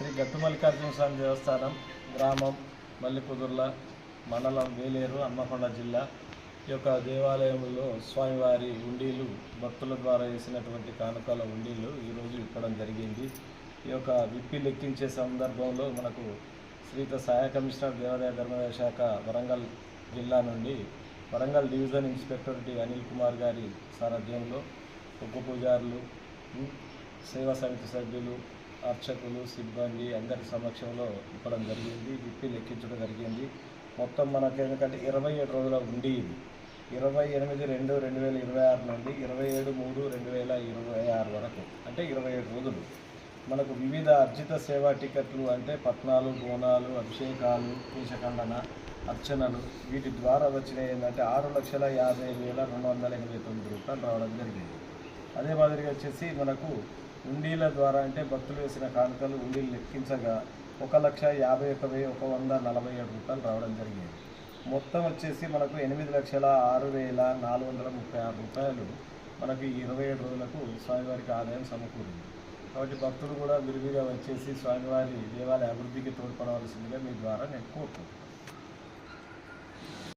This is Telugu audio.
శ్రీ గట్టు మల్లికార్జున స్వామి దేవస్థానం, గ్రామం మల్లికుదుర్ల, మండలం వేలేరు, హన్మకొండ జిల్లా. ఈ యొక్క దేవాలయంలో స్వామివారి ఉండీలు, భక్తుల ద్వారా వేసినటువంటి కానుకల ఉండీలు ఈరోజు ఇవ్వడం జరిగింది. ఈ యొక్క విప్పి లెక్కించే సందర్భంలో మనకు శ్రీత సహాయ కమిషనర్ దేవాదాయ ధర్మాదాయ శాఖ వరంగల్ జిల్లా నుండి Warangal division inspector D Anil Kumar గారి సారథ్యంలో ఒగ్గు పూజారులు, సేవా సమితి సభ్యులు, అర్చకులు, సిబ్బంది అందరి సమక్షంలో ఇవ్వడం జరిగింది. విప్పి లెక్కించడం జరిగింది. మొత్తం మనకు ఎందుకంటే 27 రోజుల ఉండి ఇది 28/2/2026 నుండి 27/3/2026 వరకు, అంటే 27 రోజులు మనకు వివిధ అర్జిత సేవా టికెట్లు అంటే పట్నాలు, బోనాలు, అభిషేకాలు, కేశఖండన, అర్చనలు వీటి ద్వారా వచ్చిన ఏంటంటే 6,50,289 రూపాయలు రావడం జరిగింది. అదే మాదిరిగా వచ్చేసి మనకు ఉండీల ద్వారా అంటే భక్తులు వేసిన కానుకలు ఉండీలు లెక్కించగా 1,51,147 రూపాయలు రావడం జరిగింది. మొత్తం వచ్చేసి మనకు 8,06,436 రూపాయలు మనకు ఈ 27 రోజులకు స్వామివారికి ఆదాయం సమకూరింది. కాబట్టి భక్తులు కూడా విరివిగా వచ్చేసి స్వామివారి దేవాలయ అభివృద్ధికి తోడ్పడవలసిందిగా మీ ద్వారా నేను కోరుకుంటున్నాను.